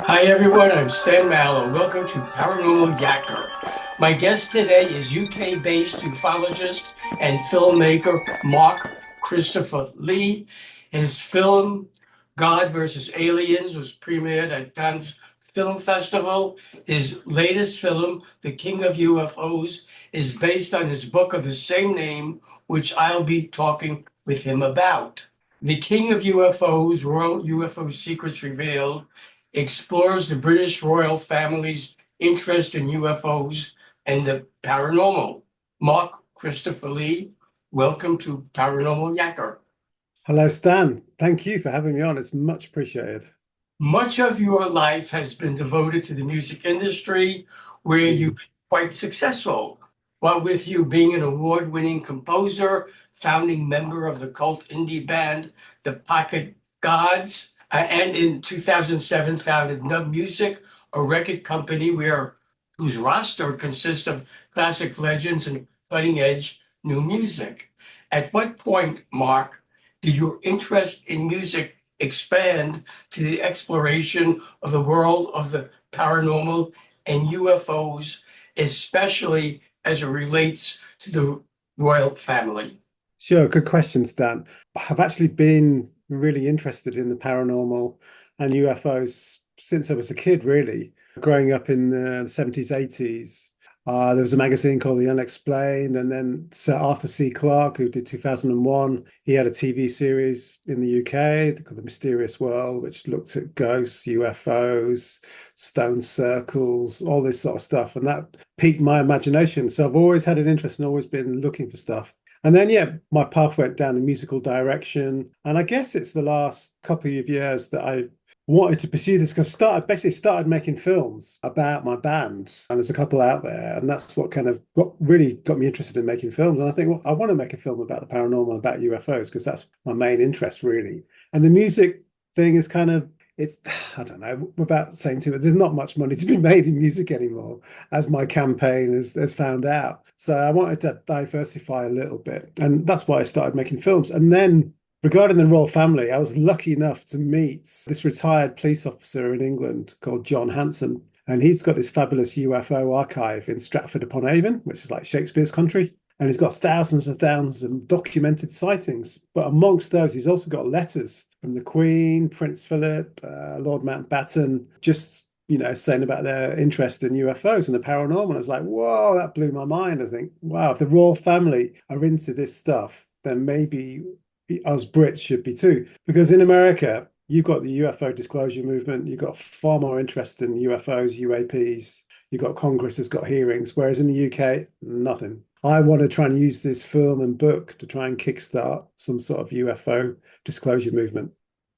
Hi everyone, I'm Stan Mallow. Welcome to Paranormal Yakker. My guest today is UK-based ufologist and filmmaker Mark Christopher Lee. His film God versus Aliens was premiered at Cannes Film Festival. His latest film, The King of UFOs, is based on his book of the same name, which I'll be talking with him about. The King of UFOs, Royal UFO Secrets Revealed, explores the British royal family's interest in UFOs and the paranormal. Mark Christopher Lee, welcome to Paranormal Yakker. Hello, Stan. Thank you for having me on. It's much appreciated. Much of your life has been devoted to the music industry, where you've Mm. been quite successful. What with you being an award-winning composer, founding member of the cult indie band, the Pocket Gods, and in 2007 founded Nub Music, a record company whose roster consists of classic legends and cutting-edge new music. At what point, Mark, did your interest in music expand to the exploration of the world of the paranormal and UFOs, especially as it relates to the royal family? Sure, good question, Stan. I've actually been really interested in the paranormal and UFOs since I was a kid, really. Growing up in the 70s, 80s, there was a magazine called The Unexplained, and then Sir Arthur C. Clarke, who did 2001, he had a TV series in the UK called The Mysterious World, which looked at ghosts, UFOs, stone circles, all this sort of stuff. And that piqued my imagination. So I've always had an interest and always been looking for stuff. And then, yeah, my path went down a musical direction. And I guess it's the last couple of years that I wanted to pursue this because basically started making films about my band. And there's a couple out there. And that's what kind of really got me interested in making films. And I think, well, I want to make a film about the paranormal, about UFOs, because that's my main interest, really. And the music thing is kind of, it's, I don't know, without saying too much, there's not much money to be made in music anymore, as my campaign has found out. So I wanted to diversify a little bit. And that's why I started making films. And then regarding the royal family, I was lucky enough to meet this retired police officer in England called John Hanson. And he's got this fabulous UFO archive in Stratford upon Avon, which is like Shakespeare's country. And he's got thousands and thousands of documented sightings. But amongst those, he's also got letters from the Queen, Prince Philip, Lord Mountbatten, just saying about their interest in UFOs and the paranormal. I was like, whoa, that blew my mind. I think, wow, if the royal family are into this stuff, then maybe us Brits should be too. Because in America, you've got the UFO disclosure movement, you've got far more interest in UFOs, UAPs, you've got Congress has got hearings, whereas in the UK, nothing. I want to try and use this film and book to try and kickstart some sort of UFO disclosure movement.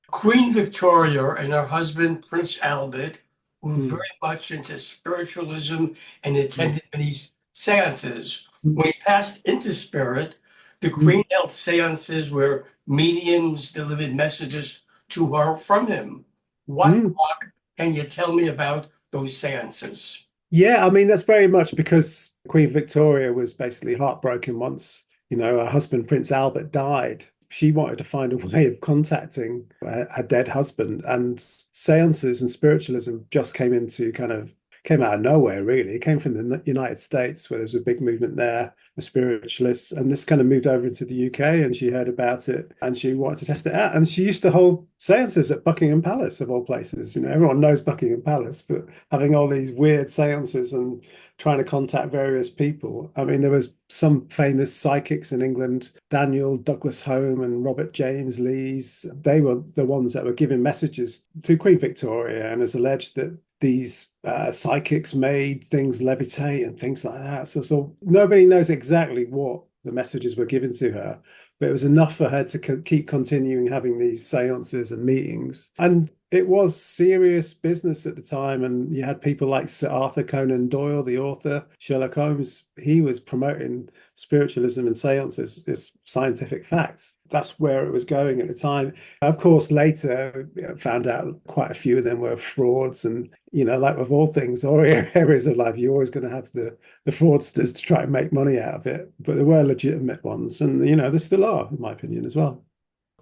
Queen Victoria and her husband, Prince Albert, were very Mm, much into spiritualism and mm, attended many seances. mm, When he passed into spirit, the Queen mm, held seances where mediums delivered messages to her from him. What, mm. Mark, can you tell me about those seances? Yeah, I mean, that's very much because Queen Victoria was basically heartbroken once, her husband, Prince Albert, died. She wanted to find a way of contacting her dead husband, and seances and spiritualism just came out of nowhere, really. It came from the United States, where there's a big movement there, the spiritualists, and this kind of moved over into the UK, and she heard about it and she wanted to test it out. And she used to hold seances at Buckingham Palace, of all places. Everyone knows Buckingham Palace, but having all these weird seances and trying to contact various people. I mean, there was some famous psychics in England, Daniel Douglas Home and Robert James Lees. They were the ones that were giving messages to Queen Victoria, and it's alleged that these psychics made things levitate and things like that. So nobody knows exactly what the messages were given to her, but it was enough for her to keep continuing having these seances and meetings. And it was serious business at the time. And you had people like Sir Arthur Conan Doyle, the author, Sherlock Holmes. He was promoting spiritualism and seances as scientific facts. That's where it was going at the time. Of course, later found out quite a few of them were frauds, and like with all things or areas of life, you're always going to have the fraudsters to try and make money out of it. But there were legitimate ones, and there still are, in my opinion, as well.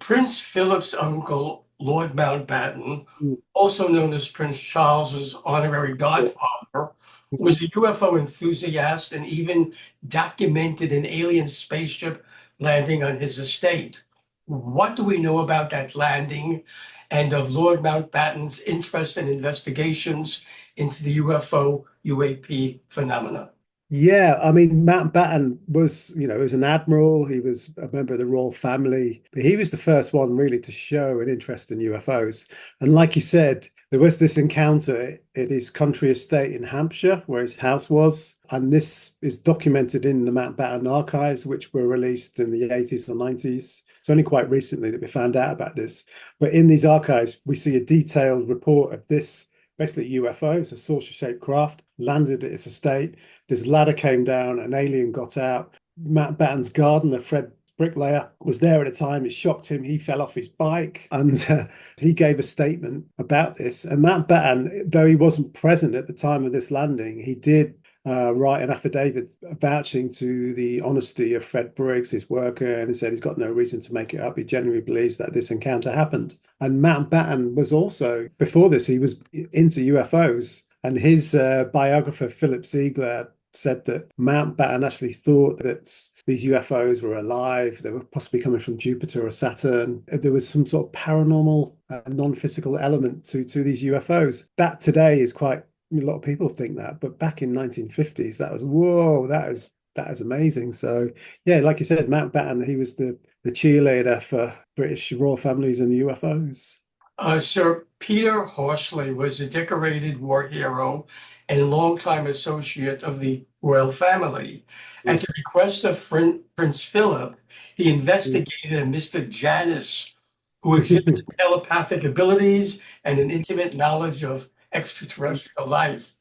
Prince Philip's uncle, Lord Mountbatten, Mm. also known as Prince Charles's honorary godfather, Mhm. was a UFO enthusiast and even documented an alien spaceship landing on his estate. What do we know about that landing and of Lord Mountbatten's interest in investigations into the UFO UAP phenomena? Yeah, I mean, Mountbatten was, he was an admiral. He was a member of the royal family, but he was the first one really to show an interest in UFOs. And like you said, there was this encounter at his country estate in Hampshire, where his house was. And this is documented in the Mountbatten archives, which were released in the 80s or 90s. It's only quite recently that we found out about this. But in these archives, we see a detailed report of this basically UFO. It's a saucer-shaped craft, landed at its estate. This ladder came down, an alien got out. Mountbatten's gardener, Fred Bricklayer, was there at the time. It shocked him. He fell off his bike and he gave a statement about this. And Mountbatten, though he wasn't present at the time of this landing, he did write an affidavit vouching to the honesty of Fred Briggs, his worker, and he said he's got no reason to make it up. He genuinely believes that this encounter happened. And Mountbatten was also, before this, he was into UFOs. And his biographer, Philip Ziegler, said that Mountbatten actually thought that these UFOs were alive. They were possibly coming from Jupiter or Saturn. There was some sort of paranormal, non-physical element to these UFOs. That today is quite, a lot of people think that, but back in 1950s, that was, whoa, that is amazing. So yeah, like you said, Mountbatten, he was the cheerleader for British royal families and UFOs. Sir Peter Horsley was a decorated war hero and longtime associate of the royal family. At Mm. the request of Prince Philip, he Mm. investigated a Mr. Janus, who exhibited telepathic abilities and an intimate knowledge of extraterrestrial life.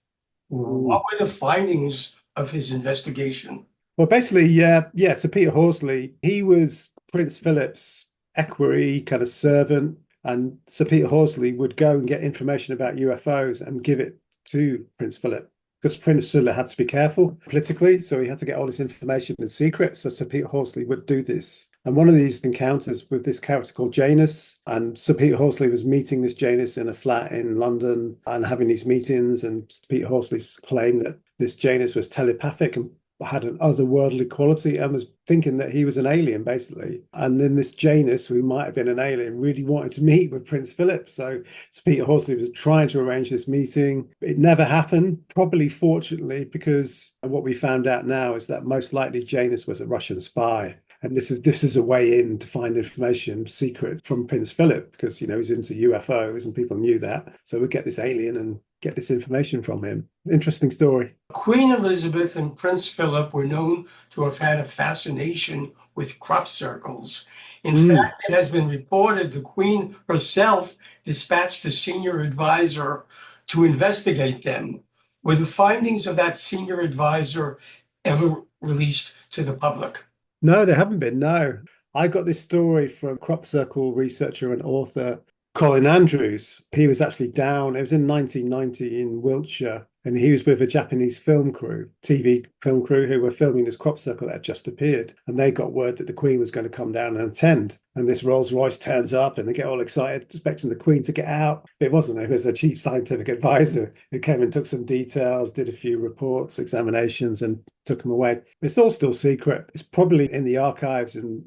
What Mm. were the findings of his investigation? Well, basically, yeah. So Peter Horsley, he was Prince Philip's equerry kind of servant, and Sir Peter Horsley would go and get information about UFOs and give it to Prince Philip because Prince Philip had to be careful politically, so he had to get all this information in secret. So Sir Peter Horsley would do this. And one of these encounters with this character called Janus, and Sir Peter Horsley was meeting this Janus in a flat in London and having these meetings. And Peter Horsley's claimed that this Janus was telepathic and had an otherworldly quality and was thinking that he was an alien, basically. And then this Janus, who might have been an alien, really wanted to meet with Prince Philip. So Peter Horsley was trying to arrange this meeting. It never happened, probably fortunately, because what we found out now is that most likely Janus was a Russian spy. And this is a way in to find information, secrets from Prince Philip, because he's into UFOs and people knew that. So we get this alien and get this information from him. Interesting story. Queen Elizabeth and Prince Philip were known to have had a fascination with crop circles. In Mm. fact, it has been reported the Queen herself dispatched a senior advisor to investigate them. Were the findings of that senior advisor ever released to the public? No, there haven't been. No. I got this story from crop circle researcher and author Colin Andrews. He was actually down, it was in 1990 in Wiltshire, and he was with a Japanese film crew, TV film crew, who were filming this crop circle that had just appeared. And they got word that the Queen was going to come down and attend. And this Rolls Royce turns up and they get all excited, expecting the Queen to get out. It wasn't. It was a chief scientific advisor who came and took some details, did a few reports, examinations, and took them away. It's all still secret. It's probably in the archives in,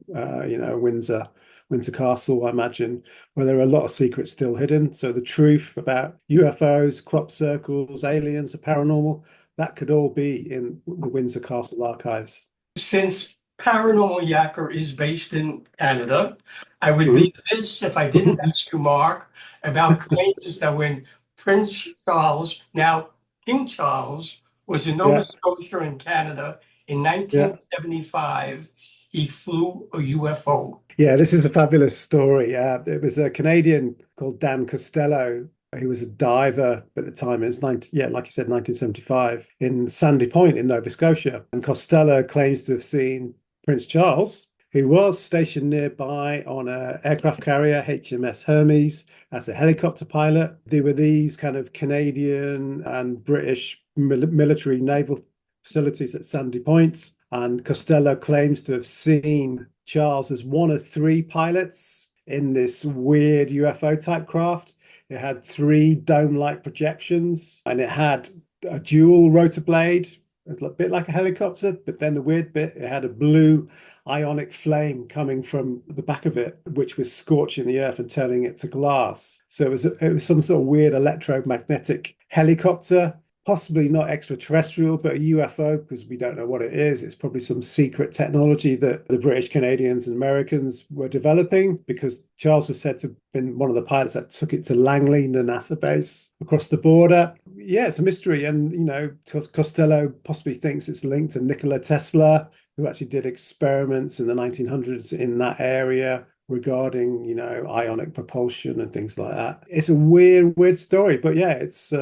Windsor Castle, I imagine, where there are a lot of secrets still hidden. So the truth about UFOs, crop circles, aliens, the paranormal, that could all be in the Windsor Castle archives. Since Paranormal Yakker is based in Canada, I would Mhm. be remiss if I didn't ask you, Mark, about claims that when Prince Charles, now King Charles, was in Nova Yeah, Scotia in Canada in yeah. 1975, he flew a UFO. Yeah, this is a fabulous story. It was a Canadian called Dan Costello. He was a diver at the time. It was 19, yeah, like you said, 1975 in Sandy Point in Nova Scotia. And Costello claims to have seen Prince Charles, who was stationed nearby on an aircraft carrier, HMS Hermes, as a helicopter pilot. There were these kind of Canadian and British military naval facilities at Sandy Point. And Costello claims to have seen Charles as one of three pilots in this weird UFO type craft. It had three dome-like projections, and it had a dual rotor blade, a bit like a helicopter, but then the weird bit, it had a blue ionic flame coming from the back of it, which was scorching the earth and turning it to glass. So it was some sort of weird electromagnetic helicopter, possibly not extraterrestrial, but a UFO, because we don't know what it is. It's probably some secret technology that the British, Canadians, and Americans were developing, because Charles was said to have been one of the pilots that took it to Langley, the NASA base across the border. Yeah, it's a mystery. And, Costello possibly thinks it's linked to Nikola Tesla, who actually did experiments in the 1900s in that area regarding, ionic propulsion and things like that. It's a weird story, but yeah, it's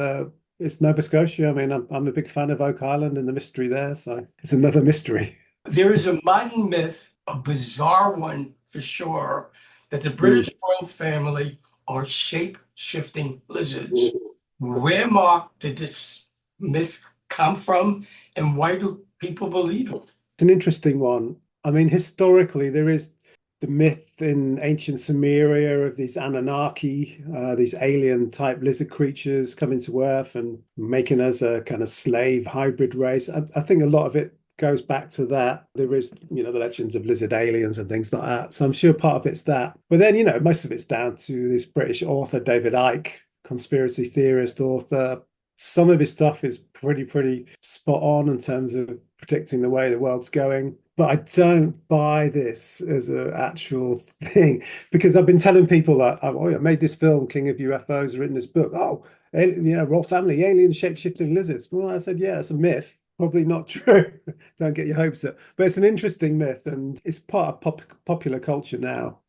Nova Scotia. I mean, I'm a big fan of Oak Island and the mystery there, so it's another mystery. There is a modern myth, a bizarre one for sure, that the Mm. British royal family are shape-shifting lizards. Where, Mark, did this myth come from, and why do people believe it? It's an interesting one. I mean, historically, there is the myth in ancient Sumeria of these Anunnaki, these alien type lizard creatures coming to Earth and making us a kind of slave hybrid race. I think a lot of it goes back to that. There is, the legends of lizard aliens and things like that. So I'm sure part of it's that. But then, most of it's down to this British author, David Icke, conspiracy theorist, author. Some of his stuff is pretty spot on in terms of predicting the way the world's going. But I don't buy this as an actual thing, because I've been telling people that I made this film, King of UFOs, written this book. Oh, royal family, alien shape-shifting lizards. Well, I said, yeah, it's a myth. Probably not true. Don't get your hopes up. But it's an interesting myth, and it's part of popular culture now.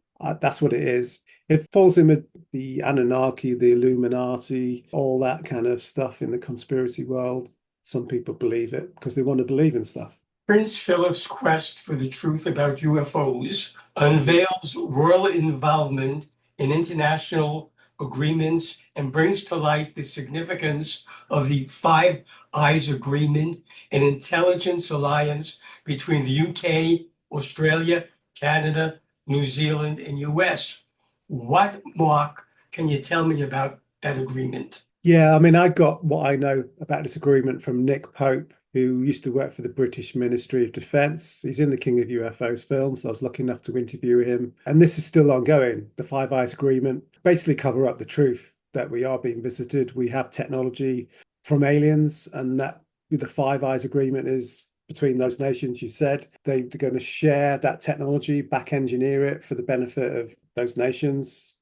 That's what it is. It falls in with the Anunnaki, the Illuminati, all that kind of stuff in the conspiracy world. Some people believe it because they want to believe in stuff. Prince Philip's quest for the truth about UFOs unveils royal involvement in international agreements and brings to light the significance of the Five Eyes Agreement, an intelligence alliance between the UK, Australia, Canada, New Zealand, and US. What, Mark, can you tell me about that agreement? Yeah, I mean, I got what I know about this agreement from Nick Pope, who used to work for the British Ministry of Defence. He's in the King of UFOs film, so I was lucky enough to interview him. And this is still ongoing. The Five Eyes Agreement basically cover up the truth that we are being visited. We have technology from aliens, and that the Five Eyes Agreement is between those nations. You said they're going to share that technology, back engineer it for the benefit of those nations.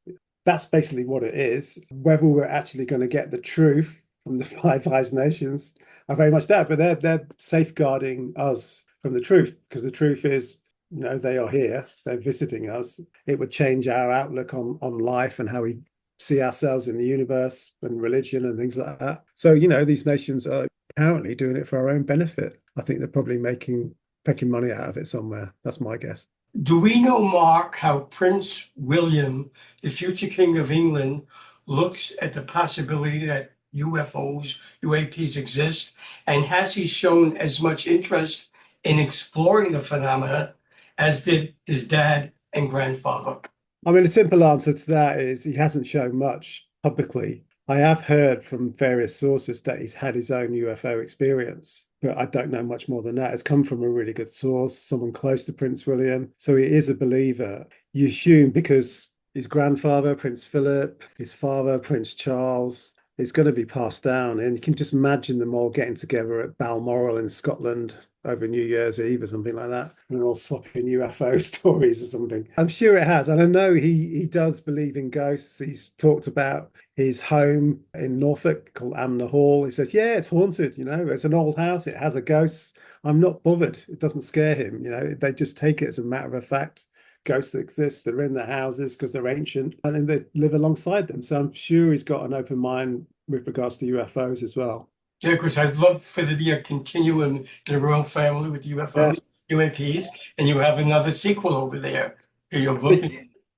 That's basically what it is. Whether we're actually going to get the truth from the Five Eyes nations, I very much doubt. But they're safeguarding us from the truth, because the truth is, they are here. They're visiting us. It would change our outlook on life and how we see ourselves in the universe and religion and things like that. So these nations are apparently doing it for our own benefit. I think they're probably making money out of it somewhere. That's my guess. Do we know, Mark, how Prince William, the future King of England, looks at the possibility that UFOs, UAPs exist? And has he shown as much interest in exploring the phenomena as did his dad and grandfather? I mean, the simple answer to that is he hasn't shown much publicly. I have heard from various sources that he's had his own UFO experience, but I don't know much more than that. It's come from a really good source, someone close to Prince William. So he is a believer. You assume because his grandfather, Prince Philip, his father, Prince Charles, it's going to be passed down. And you can just imagine them all getting together at Balmoral in Scotland over New Year's Eve or something like that, and they're all swapping UFO stories or something. I'm sure it has. And I know he does believe in ghosts. He's talked about his home in Norfolk called Amner Hall. He says, yeah, it's haunted, it's an old house. It has a ghost. I'm not bothered. It doesn't scare him. They just take it as a matter of fact. Ghosts that exist, they're in their houses because they're ancient and they live alongside them. So I'm sure he's got an open mind with regards to UFOs as well. Yeah, Chris, I'd love for there to be a continuum in the royal family with UFOs, UAPs, and you have another sequel over there for your book,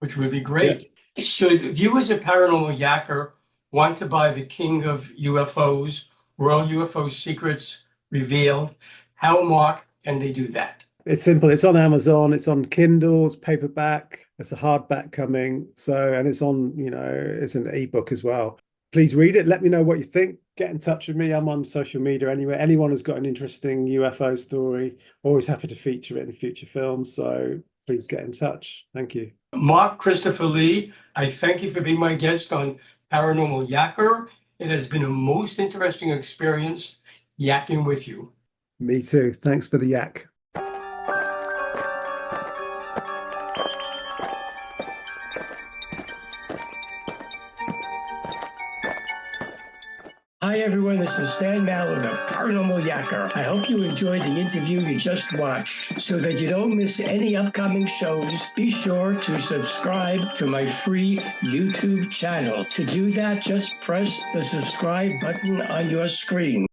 which would be great. Yeah. Should viewers of Paranormal Yakker want to buy The King of UFOs, Royal UFO Secrets Revealed, how, Mark, can they do that? It's simple. It's on Amazon. It's on Kindle. It's paperback. It's a hardback coming. So, and it's on, it's an ebook as well. Please read it. Let me know what you think. Get in touch with me. I'm on social media anyway. Anyone who's got an interesting UFO story, always happy to feature it in future films. So please get in touch. Thank you. Mark Christopher Lee, I thank you for being my guest on Paranormal Yakker. It has been a most interesting experience yakking with you. Me too. Thanks for the yak. Hi, everyone. This is Stan Mallow, the Paranormal Yakker. I hope you enjoyed the interview you just watched. So that you don't miss any upcoming shows, be sure to subscribe to my free YouTube channel. To do that, just press the subscribe button on your screen.